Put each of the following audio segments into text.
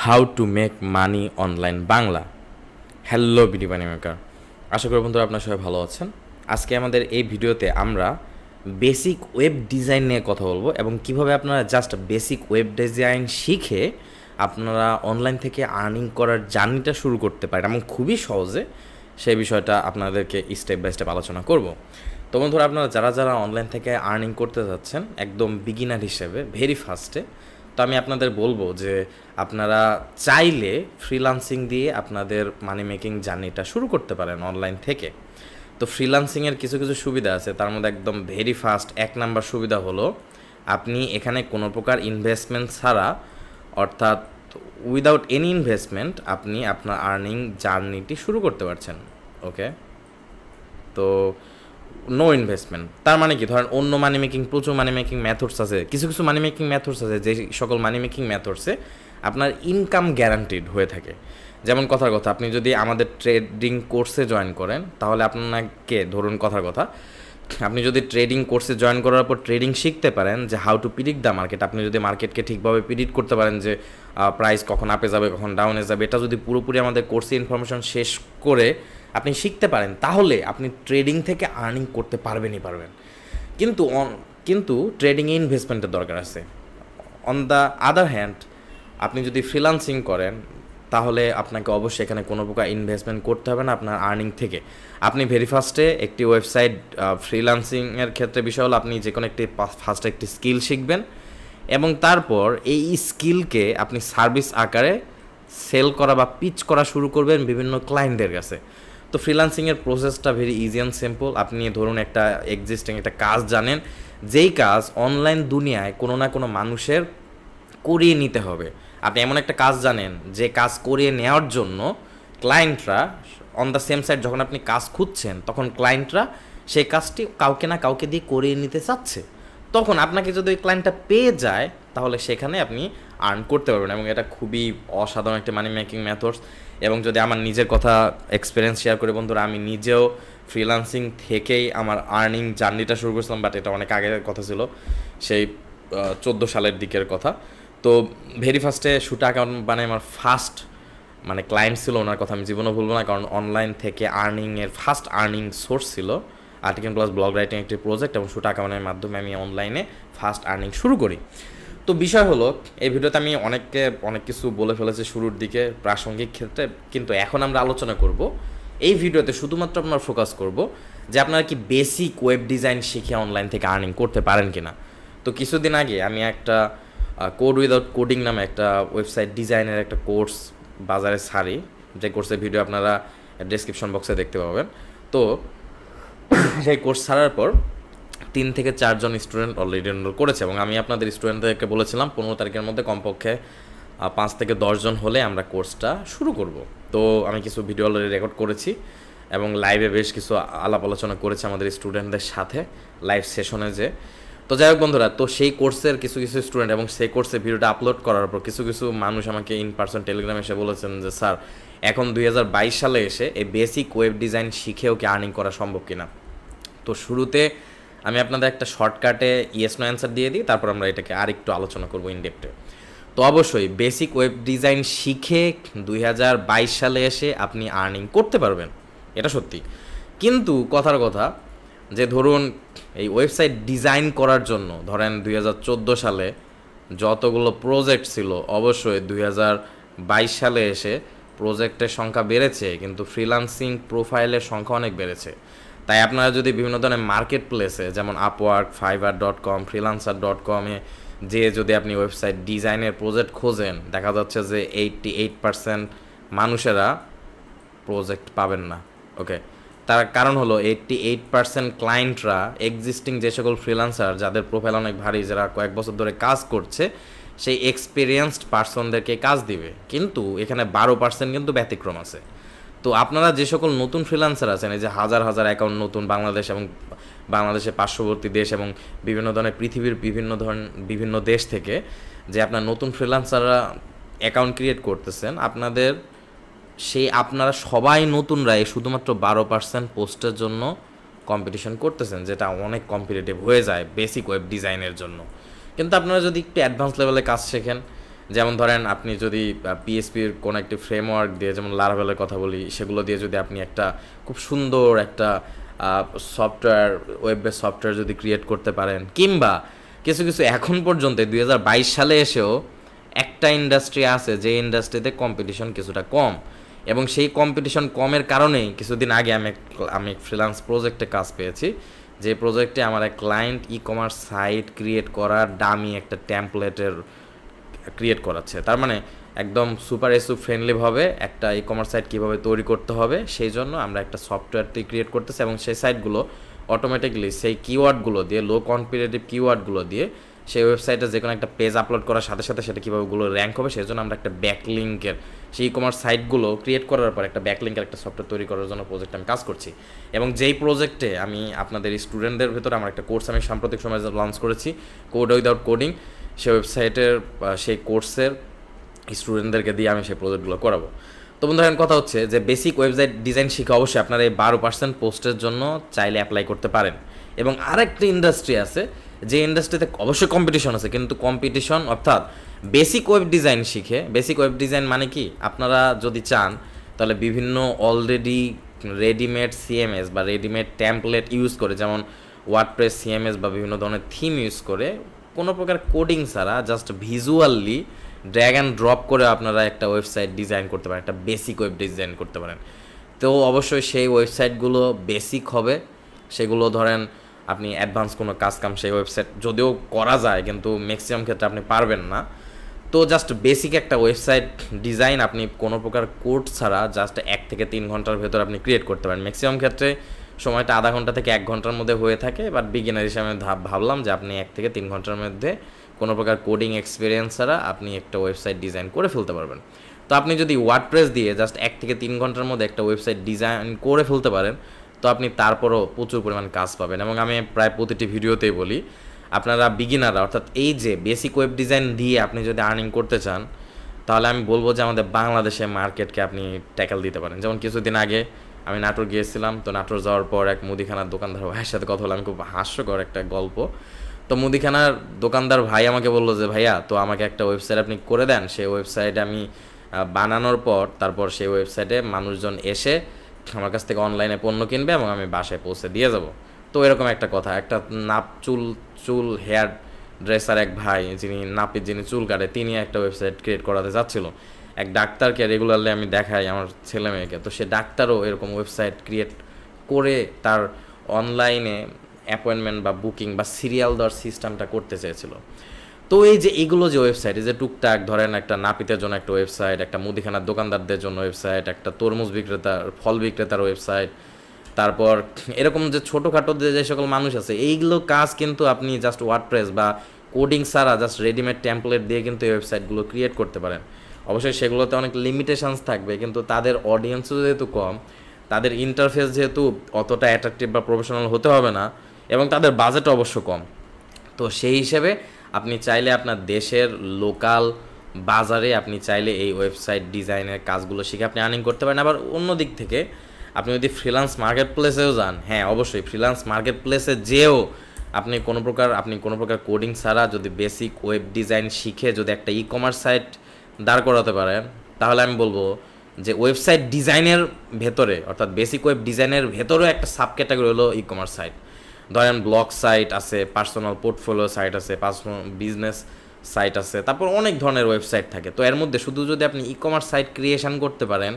How to make money online Bangla. Hello BD money maker, আশা করি বন্ধুরা আপনারা সবাই ভালো আছেন। আজকে আমাদের এই ভিডিওতে আমরা বেসিক ওয়েব ডিজাইন নিয়ে কথা বলবো এবং কিভাবে আপনারা জাস্ট বেসিক ওয়েব ডিজাইন শিখে আপনারা অনলাইন থেকে আর্নিং করার জার্নিটা শুরু করতে পারেন এবং খুবই সহজে সেই বিষয়টা আপনাদেরকে স্টেপ বাই স্টেপ আলোচনা করব। তো বন্ধুরা, আপনারা যারা অনলাইন থেকে আর্নিং করতে যাচ্ছেন একদম বিগিনার হিসেবে ভেরি ফার্স্টে, তো আমি আপনাদের বলবো যে আপনারা চাইলে ফ্রিল্যান্সিং দিয়ে আপনাদের মানি মেকিং জার্নিটা শুরু করতে পারেন অনলাইন থেকে। তো ফ্রিল্যান্সিংয়ের কিছু কিছু সুবিধা আছে, তার মধ্যে একদম ভেরি ফার্স্ট এক নাম্বার সুবিধা হলো আপনি এখানে কোনো প্রকার ইনভেস্টমেন্ট ছাড়া, অর্থাৎ উইদাউট এনি ইনভেস্টমেন্ট আপনি আপনার আর্নিং জার্নিটি শুরু করতে পারছেন। ওকে, তো নো ইনভেস্টমেন্ট তার মানে কি, ধরেন অন্য মানি মেকিং প্রচুর মানি মেকিং মেথডস আছে, কিছু কিছু মানি মেকিং মেথডস আছে যে সকল মানি মেকিং মেথডসে আপনার ইনকাম গ্যারান্টিড হয়ে থাকে। যেমন কথার কথা, আপনি যদি আমাদের ট্রেডিং কোর্সে জয়েন করেন তাহলে আপনাকে, ধরুন কথার কথা, আপনি যদি ট্রেডিং কোর্সে জয়েন করার পর ট্রেডিং শিখতে পারেন যে how to predict the market, আপনি যদি মার্কেটকে ঠিকভাবে প্রিডিক্ট করতে পারেন যে প্রাইস কখন আপে যাবে কখন ডাউনে যাবে, এটা যদি পুরোপুরি আমাদের কোর্সে ইনফরমেশন শেষ করে আপনি শিখতে পারেন তাহলে আপনি ট্রেডিং থেকে আর্নিং করতে পারবেনই পারবেন। কিন্তু ট্রেডিংয়ে ইনভেস্টমেন্টের দরকার আছে। অন দ্য আদার হ্যান্ড, আপনি যদি ফ্রিল্যান্সিং করেন তাহলে আপনাকে অবশ্যই এখানে কোনো প্রকার ইনভেস্টমেন্ট করতে হবে না আপনার আর্নিং থেকে। আপনি ভেরি ফার্স্টে একটি ওয়েবসাইট, ফ্রিল্যান্সিংয়ের ক্ষেত্রে বিষয় হলো আপনি যে কোনো একটি ফার্স্টে একটি স্কিল শিখবেন এবং তারপর এই স্কিলকে আপনি সার্ভিস আকারে সেল করা বা পিচ করা শুরু করবেন বিভিন্ন ক্লায়েন্টদের কাছে। তো ফ্রিল্যান্সিংয়ের প্রসেসটা ভেরি ইজি অ্যান্ড সিম্পল। আপনি ধরুন একটা এক্সিস্টিং একটা কাজ জানেন, যেই কাজ অনলাইন দুনিয়ায় কোনো না কোনো মানুষের করিয়ে নিতে হবে। আপনি এমন একটা কাজ জানেন যে কাজ করিয়ে নেওয়ার জন্য ক্লায়েন্টরা অন দ্য সেম সাইড, যখন আপনি কাজ খুঁজছেন তখন ক্লায়েন্টরা সেই কাজটি কাউকে না কাউকে দিয়ে করিয়ে নিতে চাচ্ছে। তখন আপনাকে যদি ওই ক্লায়েন্টটা পেয়ে যায় তাহলে সেখানে আপনি আর্ন করতে পারবেন এবং এটা খুবই অসাধারণ একটা মানি মেকিং মেথডস। এবং যদি আমার নিজের কথা এক্সপিরিয়েন্স শেয়ার করি বন্ধুরা, আমি নিজেও ফ্রিল্যান্সিং থেকেই আমার আর্নিং জার্নিটা শুরু করেছিলাম, বাট এটা অনেক আগের কথা ছিল, সেই 14 সালের দিকের কথা। তো ভেরি ফার্স্টে শুটা অ্যাকাউন্ট বানাই আমার ফার্স্ট মানে ক্লায়েন্ট ছিল, ওনার কথা আমি জীবনও ভুলবো না, কারণ অনলাইন থেকে আর্নিংয়ের ফার্স্ট আর্নিং সোর্স ছিল আর্টিকেল প্লাস ব্লগ রাইটিং একটি প্রজেক্ট, এবং শুটা অ্যাকাউন্টের মাধ্যমে আমি অনলাইনে ফার্স্ট আর্নিং শুরু করি। তো বিষয় হলো, এই ভিডিওতে আমি অনেক কিছু বলে ফেলেছি শুরুর দিকে প্রাসঙ্গিক ক্ষেত্রে, কিন্তু এখন আমরা আলোচনা করব এই ভিডিওতে শুধুমাত্র আপনার ফোকাস করব যে আপনারা কি বেসিক ওয়েব ডিজাইন শিখে অনলাইন থেকে আর্নিং করতে পারেন কিনা। তো কিছুদিন আগে আমি একটা কোড উইদাউট কোডিং নামে একটা ওয়েবসাইট ডিজাইনের একটা কোর্স বাজারে ছাড়ি, যে কোর্সের ভিডিও আপনারা ডেসক্রিপশন বক্সে দেখতে পাবেন। তো সেই কোর্স ছাড়ার পর 3 থেকে 4 জন স্টুডেন্ট অলরেডি এনরোল করেছে এবং আমি আপনাদের স্টুডেন্টদেরকে বলেছিলাম 15 তারিখের মধ্যে কমপক্ষে 5 থেকে 10 জন হলে আমরা কোর্সটা শুরু করব। তো আমি কিছু ভিডিও অলরেডি রেকর্ড করেছি এবং লাইভে বেশ কিছু আলাপ আলোচনা করেছি আমাদের স্টুডেন্টদের সাথে লাইভ সেশনে। তো যাই হোক বন্ধুরা, তো সেই কোর্সের কিছু স্টুডেন্ট এবং সেই কোর্সের ভিডিওটা আপলোড করার পর কিছু মানুষ আমাকে ইন পার্সন টেলিগ্রামে এসে বলেছেন যে স্যার, এখন 2022 সালে এসে এই বেসিক ওয়েব ডিজাইন শিখেও কি আর্নিং করা সম্ভব কিনা। তো শুরুতে আমি আপনাদের একটা শর্টকাটে ইয়েস নো অ্যান্সার দিয়ে দিই, তারপর আমরা এটাকে আর একটু আলোচনা করবো ইনডেপথে। তো অবশ্যই বেসিক ওয়েব ডিজাইন শিখে 2022 সালে এসে আপনি আর্নিং করতে পারবেন, এটা সত্যি। কিন্তু কথার কথা যে ধরুন এই ওয়েবসাইট ডিজাইন করার জন্য ধরেন 2014 সালে যতগুলো প্রজেক্ট ছিল, অবশ্যই 2022 সালে এসে প্রজেক্টের সংখ্যা বেড়েছে, কিন্তু ফ্রিল্যান্সিং প্রোফাইলের সংখ্যা অনেক বেড়েছে। তাই আপনারা যদি বিভিন্ন ধরনের মার্কেট প্লেসে যেমন আপওয়ার্ক, fiverr.com, freelancer.com-এ যদি আপনি ওয়েবসাইট ডিজাইনের প্রজেক্ট খোঁজেন, দেখা যাচ্ছে যে 88% মানুষেরা প্রজেক্ট পাবেন না। ওকে, তার কারণ হলো 88% ক্লায়েন্টরা এক্সিস্টিং যে সকল ফ্রিল্যান্সার যাদের প্রোফাইল অনেক ভারী, যারা কয়েক বছর ধরে কাজ করছে, সেই এক্সপিরিয়েন্সড পার্সনদেরকে কাজ দিবে, কিন্তু এখানে 12% কিন্তু ব্যতিক্রম আছে। তো আপনারা যে সকল নতুন ফ্রিল্যান্সার আছেন, এই যে হাজার হাজার অ্যাকাউন্ট নতুন বাংলাদেশ এবং বাংলাদেশের পার্শ্ববর্তী দেশ এবং বিভিন্ন ধরনের পৃথিবীর বিভিন্ন দেশ থেকে যে আপনার নতুন ফ্রিল্যান্সাররা অ্যাকাউন্ট ক্রিয়েট করতেছেন, আপনারা সবাই নতুনরাই শুধুমাত্র 12% পোস্টের জন্য কম্পিটিশন করতেছেন, যেটা অনেক কম্পিটিটিভ হয়ে যায় বেসিক ওয়েব ডিজাইনের জন্য। কিন্তু আপনারা যদি একটু অ্যাডভান্স লেভেলে কাজ শেখেন, যেমন ধরেন আপনি যদি পিএসপির কোনো একটি ফ্রেমওয়ার্ক দিয়ে, যেমন লারাভেলের কথা বলি, সেগুলো দিয়ে যদি আপনি একটা খুব সুন্দর একটা সফটওয়্যার, ওয়েব বেস সফটওয়্যার যদি ক্রিয়েট করতে পারেন, কিংবা কিছু কিছু এখন পর্যন্ত 2022 সালে এসেও একটা ইন্ডাস্ট্রি আছে যে ইন্ডাস্ট্রিতে কম্পিটিশন কিছুটা কম, এবং সেই কম্পিটিশন কমের কারণেই কিছুদিন আগে আমি ফ্রিল্যান্স প্রজেক্টে কাজ পেয়েছি, যে প্রজেক্টে আমার এক client e commerce site create করার দামি একটা টেমপ্লেটের ক্রিয়েট করাচ্ছে। তার মানে একদম সুপার এসু ফ্রেন্ডলিভাবে একটা ই কমার্স সাইট কীভাবে তৈরি করতে হবে সেই জন্য আমরা একটা সফটওয়্যারটি ক্রিয়েট করতেছি, এবং সেই সাইটগুলো অটোমেটিকলি সেই কিওয়ার্ডগুলো দিয়ে, লো কম্পিটিটিভ কিওয়ার্ডগুলো দিয়ে সেই ওয়েবসাইটে যে কোনো একটা পেজ আপলোড করার সাথে সাথে সেটা কীভাবে ওগুলো র্যাঙ্ক হবে সেই জন্য আমরা একটা ব্যাকলিঙ্কের, সেই ই কমার্স সাইটগুলো ক্রিয়েট করার পর একটা ব্যাকলিঙ্কের একটা সফটওয়্যার তৈরি করার জন্য প্রজেক্টে আমি কাজ করছি। এবং যেই প্রজেক্টে আমি আপনাদের স্টুডেন্টদের ভেতরে আমার একটা কোর্স আমি সাম্প্রতিক সময় লঞ্চ করেছি, কোড উইদাউট কোডিং, সেই ওয়েবসাইটের সেই কোর্সের স্টুডেন্টদেরকে দিয়ে আমি সেই প্রজেক্টগুলো করাবো। তো বন্ধুরা, কথা হচ্ছে যে বেসিক ওয়েবসাইট ডিজাইন শিখে অবশ্যই আপনারা এই 12% পোস্টের জন্য চাইলে অ্যাপ্লাই করতে পারেন। এবং আরেকটা ইন্ডাস্ট্রি আছে যে ইন্ডাস্ট্রিতে অবশ্যই কম্পিটিশন আছে, কিন্তু কম্পিটিশন অর্থাৎ বেসিক ওয়েব ডিজাইন শিখে, বেসিক ওয়েব ডিজাইন মানে কি, আপনারা যদি চান তাহলে বিভিন্ন অলরেডি রেডিমেড সিএমএস বা রেডিমেড টেমপ্লেট ইউজ করে, যেমন ওয়ার্ডপ্রেস সিএমএস বা বিভিন্ন ধরনের থিম ইউজ করে কোনো প্রকার কোডিং ছাড়া just visually drag and drop করে আপনারা একটা ওয়েবসাইট ডিজাইন করতে পারেন, একটা বেসিক ওয়েব ডিজাইন করতে পারেন। তো অবশ্যই সেই ওয়েবসাইটগুলো বেসিক হবে, সেগুলো ধরেন আপনি অ্যাডভান্স কোনো কাজকাম সেই ওয়েবসাইট যদিও করা যায় কিন্তু ম্যাক্সিমাম ক্ষেত্রে আপনি পারবেন না। তো জাস্ট বেসিক একটা ওয়েবসাইট ডিজাইন আপনি কোনো প্রকার কোড ছাড়া জাস্ট 1 থেকে 3 ঘন্টার ভেতর আপনি ক্রিয়েট করতে পারেন। ম্যাক্সিমাম ক্ষেত্রে সময়টা আধা ঘন্টা থেকে 1 ঘন্টার মধ্যে হয়ে থাকে, বাট বিগিনার হিসেবে আমি ভাবলাম যে আপনি 1 থেকে 3 ঘন্টার মধ্যে কোনো প্রকার কোডিং এক্সপিরিয়েন্স ছাড়া আপনি একটা ওয়েবসাইট ডিজাইন করে ফেলতে পারবেন। তো আপনি যদি ওয়ার্ডপ্রেস দিয়ে জাস্ট 1 থেকে 3 ঘন্টার মধ্যে একটা ওয়েবসাইট ডিজাইন করে ফেলতে পারেন, তো আপনি তারপরও প্রচুর পরিমাণ কাজ পাবেন। এবং আমি প্রায় প্রতিটি ভিডিওতেই বলি, আপনারা বিগিনাররা অর্থাৎ এই যে বেসিক ওয়েব ডিজাইন দিয়ে আপনি যদি আর্নিং করতে চান, তাহলে আমি বলবো যে আমাদের বাংলাদেশে মার্কেটকে আপনি ট্যাকেল দিতে পারেন। যেমন কিছুদিন আগে আমি নাটোর গিয়েছিলাম, তো নাটোর যাওয়ার পর এক মুদিখানার দোকানদার ভাইয়ের সাথে কথা হলো, আমি খুব হাস্যকর একটা গল্প। তো মুদিখানার দোকানদার ভাই আমাকে বললো যে ভাইয়া, তো আমাকে একটা ওয়েবসাইট আপনি করে দেন, সেই ওয়েবসাইট আমি বানানোর পর তারপর সেই ওয়েবসাইটে মানুষজন এসে আমার কাছ থেকে অনলাইনে পণ্য কিনবে এবং আমি বাসায় পৌঁছে দিয়ে যাব। তো এরকম একটা কথা, একটা চুল হেয়ার ড্রেসার এক ভাই যিনি চুল কাটে, তিনি একটা ওয়েবসাইট ক্রিয়েট করাতে যাচ্ছিল। এক ডাক্তারকে রেগুলারলি আমি দেখাই আমার ছেলে মেয়েকে, তো সে ডাক্তারও এরকম ওয়েবসাইট ক্রিয়েট করে তার অনলাইনে অ্যাপয়েন্টমেন্ট বা বুকিং বা সিরিয়াল দেওয়ার সিস্টেমটা করতে চেয়েছিল। তো এই যে এগুলো যে ওয়েবসাইট, এই যে টুকটাক ধরেন একটা নাপিতের জন্য একটা ওয়েবসাইট, একটা মুদিখানার দোকানদারদের জন্য ওয়েবসাইট, একটা তরমুজ বিক্রেতার, ফল বিক্রেতার ওয়েবসাইট, তারপর এরকম যে ছোটোখাটো যে সকল মানুষ আছে, এইগুলো কাজ কিন্তু আপনি জাস্ট ওয়ার্ডপ্রেস বা কোডিং ছাড়া জাস্ট রেডিমেড টেমপ্লেট দিয়ে কিন্তু এই ওয়েবসাইটগুলো ক্রিয়েট করতে পারেন। অবশ্যই সেগুলোতে অনেক লিমিটেশনস থাকবে, কিন্তু তাদের অডিয়েন্সও যেহেতু কম, তাদের ইন্টারফেস যেহেতু অতটা অ্যাট্রাকটিভ বা প্রফেশনাল হতে হবে না, এবং তাদের বাজেট অবশ্য কম, তো সেই হিসেবে আপনি চাইলে আপনার দেশের লোকাল বাজারে আপনি চাইলে এই ওয়েবসাইট ডিজাইনের কাজগুলো শিখে আপনি আর্নিং করতে পারেন। আবার অন্য দিক থেকে আপনি যদি ফ্রিল্যান্স মার্কেট প্লেসেও যান, হ্যাঁ অবশ্যই ফ্রিল্যান্স মার্কেট প্লেসে যেও আপনি কোনো প্রকার কোডিং ছাড়া যদি বেসিক ওয়েব ডিজাইন শিখে যদি একটা ই কমার্স সাইট দাঁড় করাতে পারেন, তাহলে আমি বলবো যে ওয়েবসাইট ডিজাইনের ভেতরে অর্থাৎ বেসিক ওয়েব ডিজাইনের ভেতরেও একটা সাব ক্যাটাগরি হলো ই কমার্স সাইট। ধরেন ব্লগ সাইট আছে, পার্সোনাল পোর্টফোলিও সাইট আছে, পার্সোনাল বিজনেস সাইট আছে, তারপর অনেক ধরনের ওয়েবসাইট থাকে। তো এর মধ্যে শুধু যদি আপনি ই কমার্স সাইট ক্রিয়েশন করতে পারেন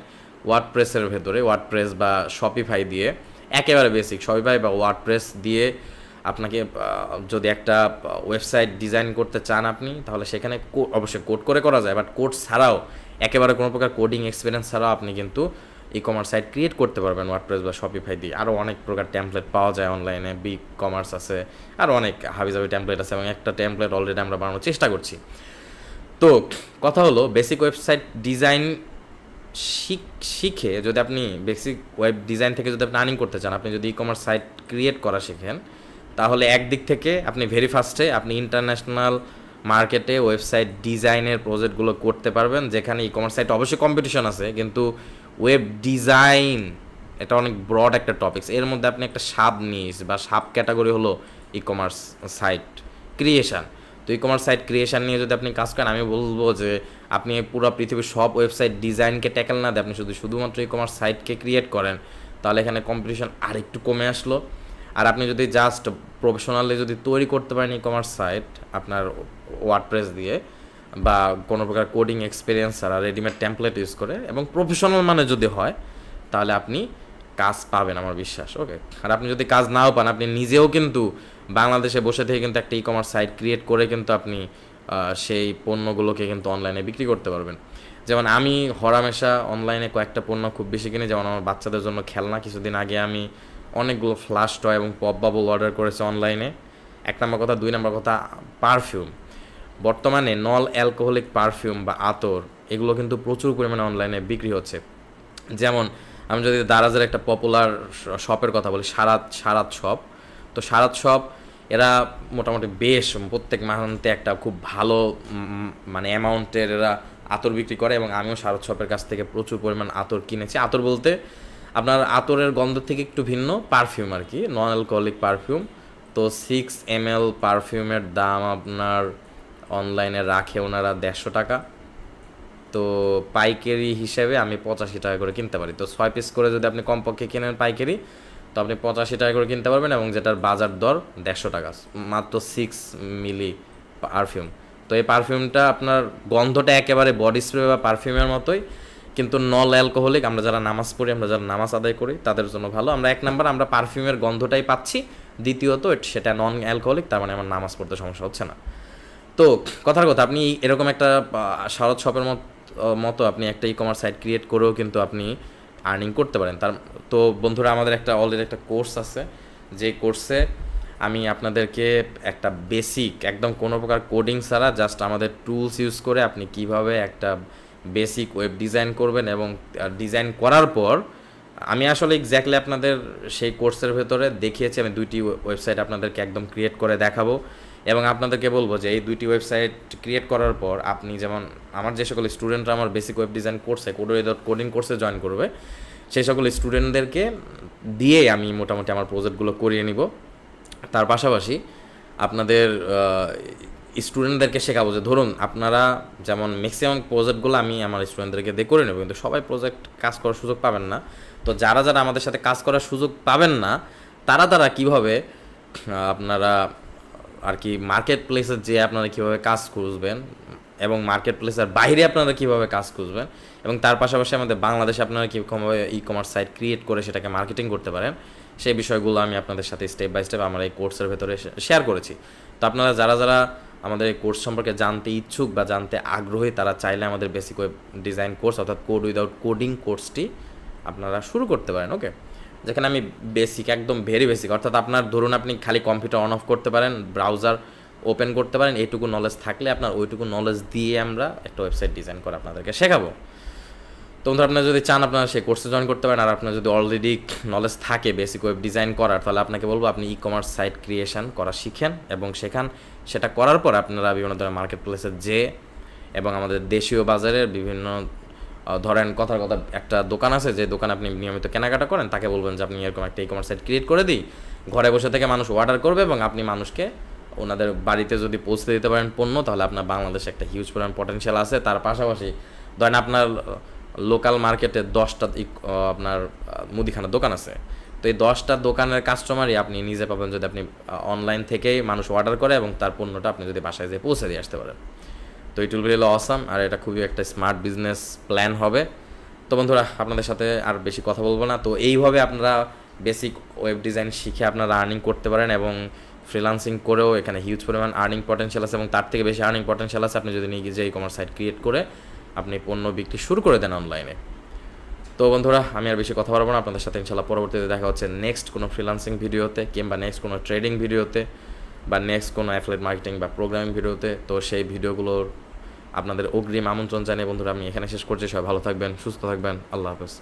ওয়ার্ডপ্রেসের ভেতরে, ওয়ার্ডপ্রেস বা শপিফাই দিয়ে, একেবারে বেসিক শপিফাই বা ওয়ার্ডপ্রেস দিয়ে আপনাকে যদি একটা ওয়েবসাইট ডিজাইন করতে চান আপনি, তাহলে সেখানে অবশ্যই কোড করে করা যায়, বাট কোড ছাড়াও একেবারে কোনো প্রকার কোডিং এক্সপিরিয়েন্স ছাড়াও আপনি কিন্তু ই কমার্স সাইট ক্রিয়েট করতে পারবেন ওয়ার্ডপ্রেস বা শপিফাই দিয়ে। আরও অনেক প্রকার টেমপ্লেট পাওয়া যায় অনলাইনে, বিগ কমার্স আছে, আরও অনেক হাবিজাবি টেমপ্লেট আছে, এবং একটা টেমপ্লেট অলরেডি আমরা বানানোর চেষ্টা করছি। তো কথা হলো বেসিক ওয়েবসাইট ডিজাইন শিখে যদি আপনি বেসিক ওয়েব ডিজাইন থেকে যদি আপনি আর্নিং করতে চান, আপনি যদি ই কমার্স সাইট ক্রিয়েট করা শেখেন, তাহলে একদিক থেকে আপনি ভেরি ফার্স্টে আপনি ইন্টারন্যাশনাল মার্কেটে ওয়েবসাইট ডিজাইনের প্রজেক্টগুলো করতে পারবেন, যেখানে ই কমার্স সাইট অবশ্যই কম্পিটিশন আছে, কিন্তু ওয়েব ডিজাইন এটা অনেক ব্রড একটা টপিকস। এর মধ্যে আপনি একটা সাব নিস বা সাব ক্যাটাগরি হলো ই কমার্স সাইট ক্রিয়েশন। তো ই কমার্স সাইট ক্রিয়েশন নিয়ে যদি আপনি কাজ করেন, আমি বলবো যে আপনি পুরো পৃথিবীর সব ওয়েবসাইট ডিজাইনকে ট্যাকেল না দিয়ে আপনি শুধুমাত্র ই কমার্স সাইটকে ক্রিয়েট করেন, তাহলে এখানে কম্পিটিশন আর একটু কমে আসলো। আর আপনি যদি জাস্ট প্রফেশনালি যদি তৈরি করতে পারেন ই কমার্স সাইট আপনার ওয়ার্ডপ্রেস দিয়ে বা কোনো প্রকার কোডিং এক্সপিরিয়েন্স ছাড়া রেডিমেড টেমপ্লেট ইউজ করে এবং প্রফেশনাল মানে যদি হয়, তাহলে আপনি কাজ পাবেন আমার বিশ্বাস। ওকে, আর আপনি যদি কাজ নাও পান, আপনি নিজেও কিন্তু বাংলাদেশে বসে থেকে কিন্তু একটা ই কমার্স সাইট ক্রিয়েট করে কিন্তু আপনি সেই পণ্যগুলোকে কিন্তু অনলাইনে বিক্রি করতে পারবেন। যেমন আমি হরহামেশা অনলাইনে কয়েকটা পণ্য খুব বেশি কিনি, যেমন আমার বাচ্চাদের জন্য খেলনা। কিছুদিন আগে আমি অনেকগুলো ফ্লাশ টয় এবং পপ বাবল অর্ডার করেছি অনলাইনে। 1 নম্বর কথা। 2 নম্বর কথা, পারফিউম। বর্তমানে নল অ্যালকোহলিক পারফিউম বা আতর এগুলো কিন্তু প্রচুর পরিমাণে অনলাইনে বিক্রি হচ্ছে। যেমন আমি যদি দারাজের একটা পপুলার শপের কথা বলি, সারাত শপ। তো সারাত শপ এরা মোটামুটি বেশ প্রত্যেক মান্থে একটা খুব ভালো মানে অ্যামাউন্টের এরা আতর বিক্রি করে, এবং আমিও সারাত শপের কাছ থেকে প্রচুর পরিমাণ আতর কিনেছি। আতর বলতে আপনার আতরের গন্ধ থেকে একটু ভিন্ন পারফিউম আর কি, নন অ্যালকোহলিক পারফিউম। তো 6 ml পারফিউমের দাম আপনার অনলাইনে রাখে ওনারা 150 টাকা। তো পাইকারি হিসেবে আমি 85 টাকা করে কিনতে পারি। তো 6 পিস করে যদি আপনি কমপক্ষে কেনেন পাইকারি, তো আপনি 85 টাকা করে কিনতে পারবেন, এবং যেটার বাজার দর 150 টাকা, মাত্র 6 মিলি পারফিউম। তো এই পারফিউমটা আপনার গন্ধটা একেবারে বডি স্প্রে বা পারফিউমের মতোই, কিন্তু নল অ্যালকোহলিক। আমরা যারা নামাজ পড়ি, আমরা যারা নামাজ আদায় করি তাদের জন্য ভালো। আমরা 1 নাম্বার আমরা পারফিউমের গন্ধটাই পাচ্ছি, দ্বিতীয়ত সেটা নন অ্যালকোহলিক, তার মানে আমার নামাজ পড়তে সমস্যা হচ্ছে না। তো কথার কথা, আপনি এরকম একটা শারদ শপের মতো আপনি একটা ই কমার্স সাইট ক্রিয়েট করেও কিন্তু আপনি আর্নিং করতে পারেন। তো বন্ধুরা, আমাদের অলরেডি একটা কোর্স আছে, যে কোর্সে আমি আপনাদেরকে একটা বেসিক একদম কোনো প্রকার কোডিং ছাড়া জাস্ট আমাদের টুলস ইউজ করে আপনি কিভাবে একটা বেসিক ওয়েব ডিজাইন করবেন, এবং ডিজাইন করার পর আমি আসলে এক্স্যাক্টলি আপনাদের সেই কোর্সের ভেতরে দেখিয়েছি। আমি 2টি ওয়েবসাইট আপনাদেরকে একদম ক্রিয়েট করে দেখাবো, এবং আপনাদেরকে বলবো যে এই 2টি ওয়েবসাইট ক্রিয়েট করার পর আপনি, যেমন আমার যে সকল স্টুডেন্টরা আমার বেসিক ওয়েব ডিজাইন কোর্সে কোডিং কোর্সে জয়েন করবে, সেই সকল স্টুডেন্টদেরকে দিয়ে আমি মোটামুটি আমার প্রজেক্টগুলো করিয়ে নিব। তার পাশাপাশি আপনাদের স্টুডেন্টদেরকে শেখাবো যে ধরুন আপনারা যেমন ম্যাক্সিমাম প্রজেক্টগুলো আমি আমার স্টুডেন্টদেরকে দিয়ে করে নেব, কিন্তু সবাই প্রজেক্ট কাজ করার সুযোগ পাবেন না। তো যারা আমাদের সাথে কাজ করার সুযোগ পাবেন না, তারা কীভাবে আপনারা আর কি মার্কেট প্লেসে যে আপনারা কীভাবে কাজ খুঁজবেন, এবং মার্কেট প্লেসের বাইরে আপনারা কীভাবে কাজ খুঁজবেন, এবং তার পাশাপাশি আমাদের বাংলাদেশে আপনারা কীভাবে ই কমার্স সাইট ক্রিয়েট করে সেটাকে মার্কেটিং করতে পারেন, সেই বিষয়গুলো আমি আপনাদের সাথে স্টেপ বাই স্টেপ আমার এই কোর্সের ভেতরে শেয়ার করেছি। তো আপনারা যারা আমাদের এই কোর্স সম্পর্কে জানতে ইচ্ছুক বা জানতে আগ্রহী, তারা চাইলে আমাদের বেসিক ওয়েব ডিজাইন কোর্স অর্থাৎ কোড উইদাউট কোডিং কোর্সটি আপনারা শুরু করতে পারেন। ওকে, যেখানে আমি বেসিক একদম ভেরি বেসিক, অর্থাৎ আপনার ধরুন আপনি খালি কম্পিউটার অন অফ করতে পারেন, ব্রাউজার ওপেন করতে পারেন, এইটুকু নলেজ থাকলে আপনার ওইটুকু নলেজ দিয়ে আমরা একটা ওয়েবসাইট ডিজাইন করে আপনাদেরকে শেখাবো। তো বন্ধুরা, আপনারা যদি চান আপনারা সেই কোর্সে জয়েন করতে পারেন। আর আপনার যদি অলরেডি নলেজ থাকে বেসিক ওয়েব ডিজাইন করার, তাহলে আপনাকে বলবো আপনি ই কমার্স সাইট ক্রিয়েশন করা শিখেন এবং শেখান। সেটা করার পর আপনারা বিভিন্ন ধরনের মার্কেট প্লেসে এবং আমাদের দেশীয় বাজারের বিভিন্ন ধরেন কথার কথা একটা দোকান আছে, যে দোকানে আপনি নিয়মিত কেনাকাটা করেন, তাকে বলবেন যে আপনি এরকম একটা ই কমার্স সাইট ক্রিয়েট করে দিই, ঘরে বসে থেকে মানুষ অর্ডার করবে এবং আপনি মানুষকে ওনাদের বাড়িতে যদি পৌঁছে দিতে পারেন পণ্য, তাহলে আপনার বাংলাদেশে একটা হিউজ পরিমাণ পটেনশিয়াল আছে। তার পাশাপাশি ধরেন আপনার লোকাল মার্কেটে 10টা আপনার মুদিখানার দোকান আছে, তো এই 10টা দোকানের কাস্টমারই আপনি নিজে পাবেন যদি আপনি অনলাইন থেকেই মানুষ অর্ডার করে এবং তার পণ্যটা আপনি যদি বাসায় যেয়ে পৌঁছে দিয়ে আসতে পারেন। তো it will be really awesome, আর এটা খুবই একটা স্মার্ট বিজনেস প্ল্যান হবে। তো বন্ধুরা, আপনাদের সাথে আর বেশি কথা বলবো না। তো এইভাবে আপনারা বেসিক ওয়েব ডিজাইন শিখে আপনারা আর্নিং করতে পারেন, এবং ফ্রিল্যান্সিং করেও এখানে হিউজ পরিমাণ আর্নিং পটেনশিয়াল আছে, এবং তার থেকে বেশি আর্নিং পটেনশিয়াল আছে আপনি যদি নিজে ই কমার্স সাইট ক্রিয়েট করে আপনি পণ্য বিক্রি শুরু করে দেন অনলাইনে। তো বন্ধুরা, আমি আর বেশি কথা বলবো না, আপনাদের সাথে ইনশাল্লাহ পরবর্তীতে দেখা হচ্ছে নেক্সট কোনো ফ্রিল্যান্সিং ভিডিওতে, কিংবা নেক্সট কোনো ট্রেডিং ভিডিওতে, বা নেক্সট কোনো অ্যাফিলিয়েট মার্কেটিং বা প্রোগ্রামিং ভিডিওতে। তো সেই ভিডিওগুলোর আপনাদের অগ্রিম আমন্ত্রণ জানিয়ে বন্ধুরা আমি এখানে শেষ করছি। সবাই ভালো থাকবেন, সুস্থ থাকবেন, আল্লাহ হাফেজ।